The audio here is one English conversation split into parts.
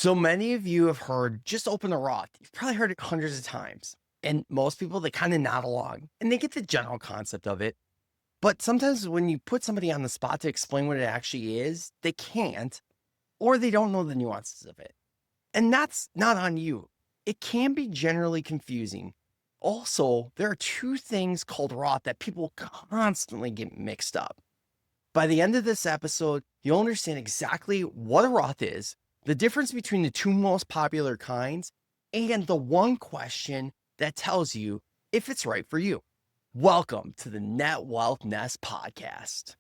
So many of you have heard just open a Roth. You've probably heard it hundreds of times. And most people, they kind of nod along and they get the general concept of it. But sometimes when you put somebody on the spot to explain what it actually is, they can't, or they don't know the nuances of it. And that's not on you. It can be generally confusing. Also, there are two things called Roth that people constantly get mixed up. By the end of this episode, you'll understand exactly what a Roth is, the difference between the two most popular kinds, and the one question that tells you if it's right for you. Welcome to the Net Wealth Nest podcast.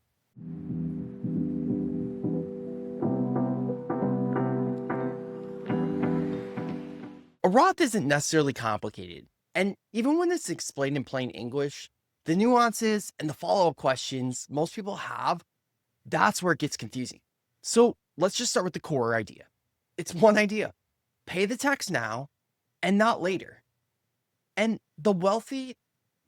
A Roth isn't necessarily complicated, and even when it's explained in plain English, the nuances and the follow up questions most people have, that's where it gets confusing. So let's just start with the core idea. It's one idea: pay the tax now and not later. And the wealthy,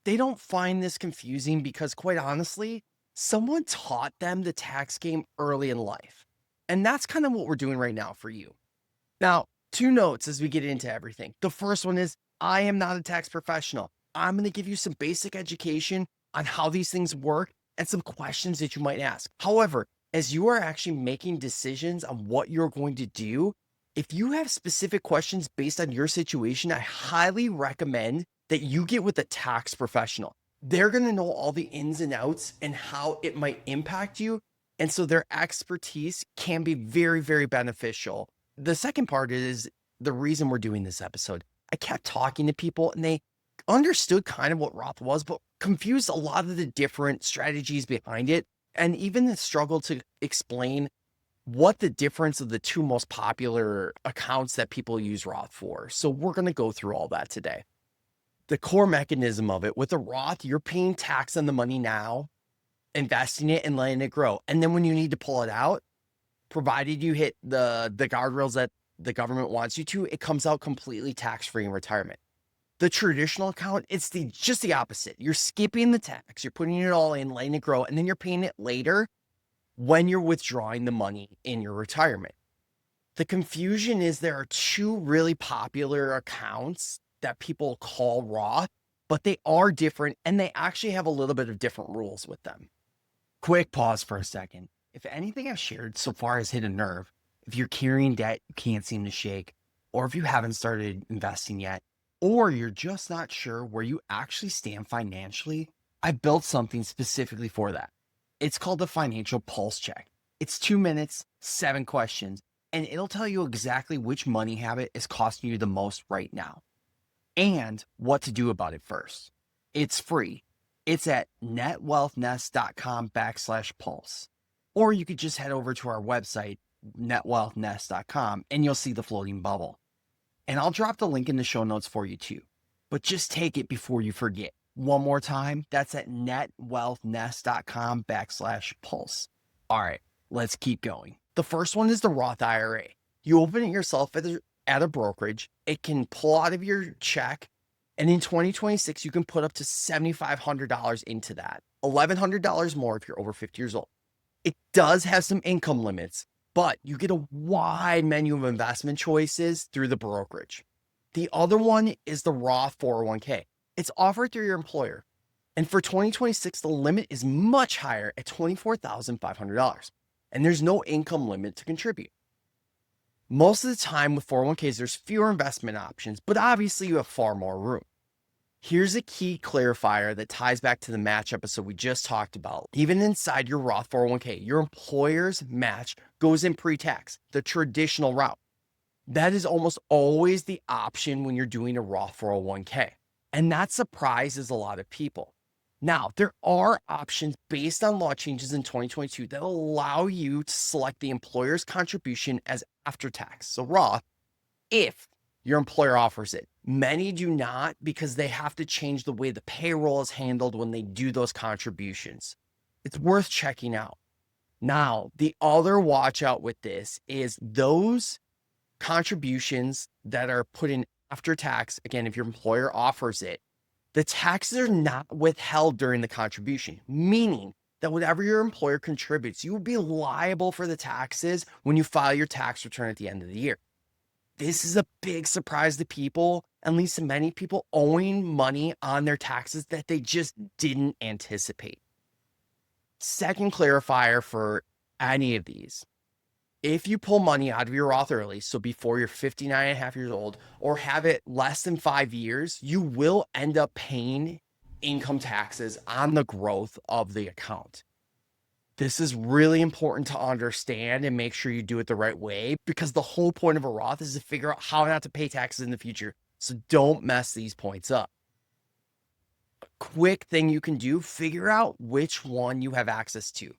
they don't find this confusing because, quite honestly, someone taught them the tax game early in life. And that's kind of what we're doing right now for you. Now, two notes as we get into everything. The first one is I am not a tax professional. I'm going to give you some basic education on how these things work and some questions that you might ask. However, as you are actually making decisions on what you're going to do, if you have specific questions based on your situation, I highly recommend that you get with a tax professional. They're going to know all the ins and outs and how it might impact you. And so their expertise can be very, very beneficial. The second part is the reason we're doing this episode. I kept talking to people and they understood kind of what Roth was, but confused a lot of the different strategies behind it. And even the struggle to explain what the difference of the two most popular accounts that people use Roth for. So we're going to go through all that today. The core mechanism of it with a Roth, you're paying tax on the money now, investing it and letting it grow. And then when you need to pull it out, provided you hit the guardrails that the government wants you to, it comes out completely tax-free in retirement. The traditional account, it's just the opposite. You're skipping the tax, you're putting it all in, letting it grow, and then you're paying it later when you're withdrawing the money in your retirement. The confusion is there are two really popular accounts that people call Roth, but they are different and they actually have a little bit of different rules with them. Quick pause for a second. If anything I've shared so far has hit a nerve, if you're carrying debt you can't seem to shake, or if you haven't started investing yet, or you're just not sure where you actually stand financially, I built something specifically for that. It's called the Financial Pulse Check. It's 2 minutes, 7 questions, and it'll tell you exactly which money habit is costing you the most right now and what to do about it first. It's free. It's at netwealthnest.com/pulse. Or you could just head over to our website, netwealthnest.com, and you'll see the floating bubble. And I'll drop the link in the show notes for you too. But just take it before you forget. One more time, that's at netwealthnest.com/pulse. All right, let's keep going. The first one is the Roth IRA. You open it yourself at a brokerage. It can pull out of your check. And in 2026, you can put up to $7,500 into that. $1,100 more if you're over 50 years old. It does have some income limits, but you get a wide menu of investment choices through the brokerage. The other one is the Roth 401k. It's offered through your employer. And for 2026, the limit is much higher at $24,500. And there's no income limit to contribute. Most of the time with 401ks, there's fewer investment options, but obviously you have far more room. Here's a key clarifier that ties back to the match episode we just talked about. Even inside your Roth 401k, your employer's match goes in pre-tax, the traditional route. That is almost always the option when you're doing a Roth 401k. And that surprises a lot of people. Now, there are options based on law changes in 2022 that allow you to select the employer's contribution as after tax, so Roth, if your employer offers it. Many do not because they have to change the way the payroll is handled when they do those contributions. It's worth checking out. Now, the other watch out with this is those contributions that are put in after tax. Again, if your employer offers it, the taxes are not withheld during the contribution, meaning that whatever your employer contributes, you will be liable for the taxes when you file your tax return at the end of the year. This is a big surprise to people, and leads to many people owing money on their taxes that they just didn't anticipate. Second clarifier for any of these: if you pull money out of your Roth early, so before you're 59 and a half years old, or have it less than 5 years, you will end up paying income taxes on the growth of the account. This is really important to understand and make sure you do it the right way, because the whole point of a Roth is to figure out how not to pay taxes in the future. So don't mess these points up. Quick thing you can do: figure out which one you have access to.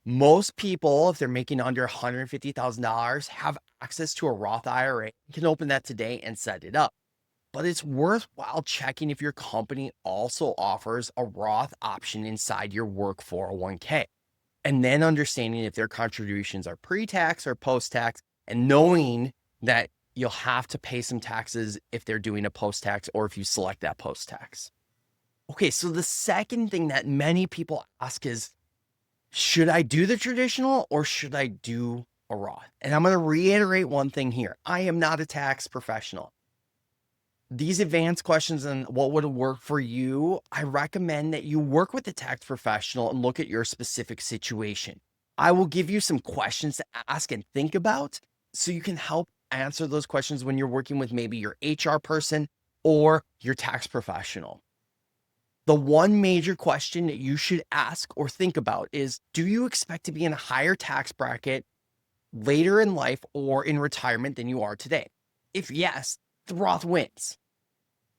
Most people, if they're making under $150,000, have access to a Roth IRA. You can open that today and set it up. But it's worthwhile checking if your company also offers a Roth option inside your work 401k. And then understanding if their contributions are pre-tax or post-tax, and knowing that you'll have to pay some taxes if they're doing a post-tax or if you select that post-tax. Okay, so the second thing that many people ask is, should I do the traditional or should I do a Roth? And I'm going to reiterate one thing here. I am not a tax professional. These advanced questions on what would work for you, I recommend that you work with a tax professional and look at your specific situation. I will give you some questions to ask and think about so you can help answer those questions when you're working with maybe your HR person or your tax professional. The one major question that you should ask or think about is, do you expect to be in a higher tax bracket later in life or in retirement than you are today? If yes, the Roth wins.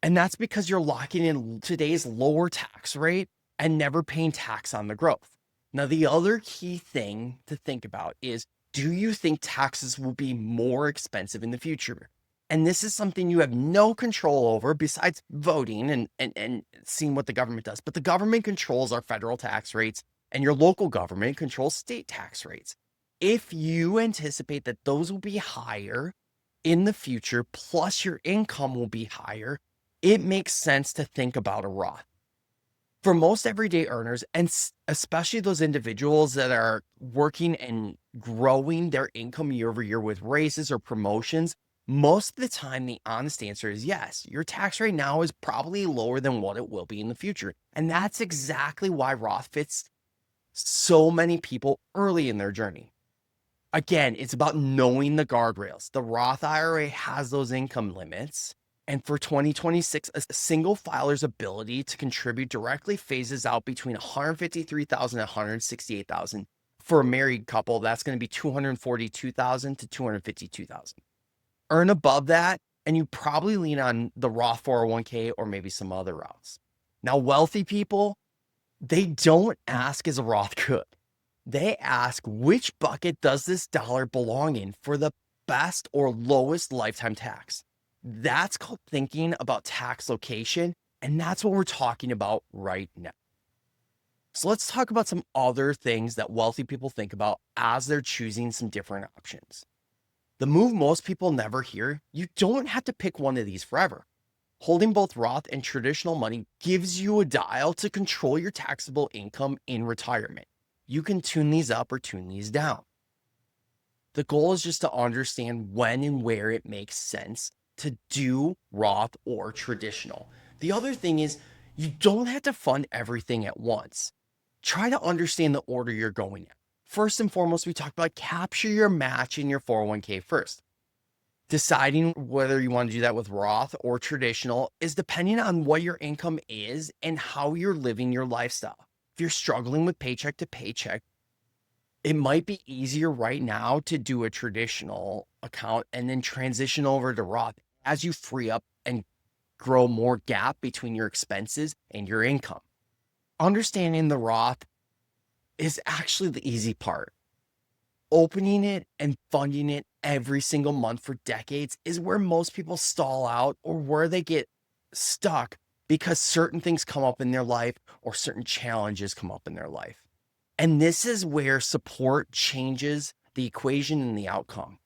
And that's because you're locking in today's lower tax rate and never paying tax on the growth. Now, the other key thing to think about is, do you think taxes will be more expensive in the future? And this is something you have no control over besides voting and seeing what the government does. But the government controls our federal tax rates, and your local government controls state tax rates. If you anticipate that those will be higher in the future, plus your income will be higher, it makes sense to think about a Roth. For most everyday earners, and especially those individuals that are working and growing their income year over year with raises or promotions, most of the time, the honest answer is yes. Your tax rate now is probably lower than what it will be in the future. And that's exactly why Roth fits so many people early in their journey. Again, it's about knowing the guardrails. The Roth IRA has those income limits. And for 2026, a single filer's ability to contribute directly phases out between $153,000 and $168,000. For a married couple, that's going to be $242,000 to $252,000. Earn above that, and you probably lean on the Roth 401k or maybe some other routes. Now, wealthy people, they don't ask, is a Roth good? They ask, which bucket does this dollar belong in for the best or lowest lifetime tax? That's called thinking about tax location, and that's what we're talking about right now. So let's talk about some other things that wealthy people think about as they're choosing some different options. The move most people never hear: you don't have to pick one of these forever. Holding both Roth and traditional money gives you a dial to control your taxable income in retirement. You can tune these up or tune these down. The goal is just to understand when and where it makes sense to do Roth or traditional. The other thing is, you don't have to fund everything at once. Try to understand the order you're going in. First and foremost, we talked about capture your match in your 401k first. Deciding whether you want to do that with Roth or traditional is depending on what your income is and how you're living your lifestyle. If you're struggling with paycheck to paycheck, it might be easier right now to do a traditional account and then transition over to Roth as you free up and grow more gap between your expenses and your income. Understanding the Roth is actually the easy part. Opening it and funding it every single month for decades is where most people stall out, or where they get stuck because certain things come up in their life or certain challenges come up in their life. And this is where support changes the equation and the outcome.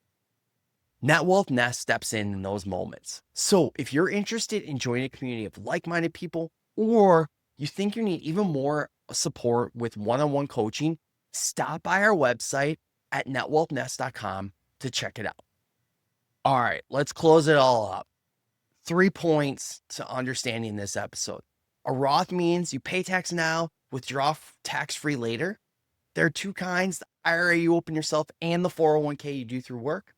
NetWealth Nest steps in those moments. So if you're interested in joining a community of like-minded people, or you think you need even more support with one-on-one coaching, stop by our website at netwealthnest.com to check it out. All right, let's close it all up. 3 points to understanding this episode. A Roth means you pay tax now, withdraw tax-free later. There are 2 kinds, the IRA you open yourself and the 401k you do through work.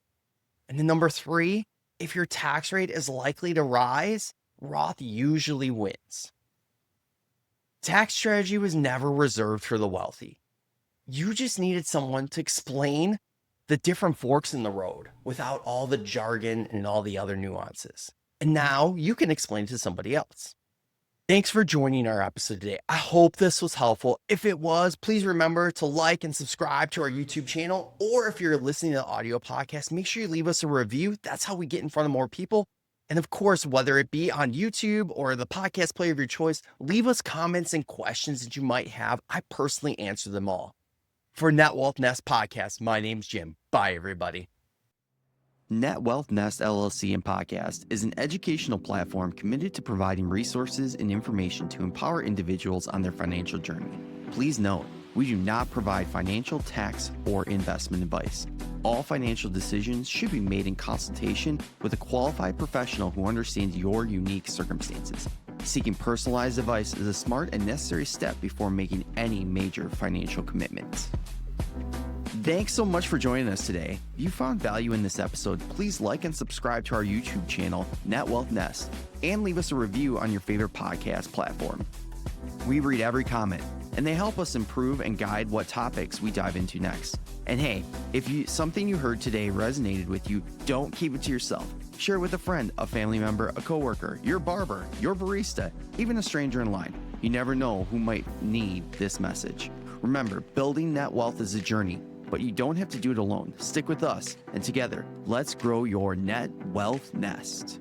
And then number 3, if your tax rate is likely to rise, Roth usually wins. Tax strategy was never reserved for the wealthy. You just needed someone to explain the different forks in the road without all the jargon and all the other nuances. And now you can explain it to somebody else. Thanks for joining our episode today. I hope this was helpful. If it was, please remember to like and subscribe to our YouTube channel. Or if you're listening to the audio podcast, make sure you leave us a review. That's how we get in front of more people. And of course, whether it be on YouTube or the podcast player of your choice, leave us comments and questions that you might have. I personally answer them all. For Net Wealth Nest Podcast, my name's Jim. Bye, everybody. Net Wealth Nest LLC and Podcast is an educational platform committed to providing resources and information to empower individuals on their financial journey. Please note, we do not provide financial, tax, or investment advice. All financial decisions should be made in consultation with a qualified professional who understands your unique circumstances. Seeking personalized advice is a smart and necessary step before making any major financial commitments. Thanks so much for joining us today. If you found value in this episode, please like and subscribe to our YouTube channel, Net Wealth Nest, and leave us a review on your favorite podcast platform. We read every comment, and they help us improve and guide what topics we dive into next. And hey, if something you heard today resonated with you, don't keep it to yourself. Share it with a friend, a family member, a coworker, your barber, your barista, even a stranger in line. You never know who might need this message. Remember, building net wealth is a journey, but you don't have to do it alone. Stick with us, and together, let's grow your net wealth nest.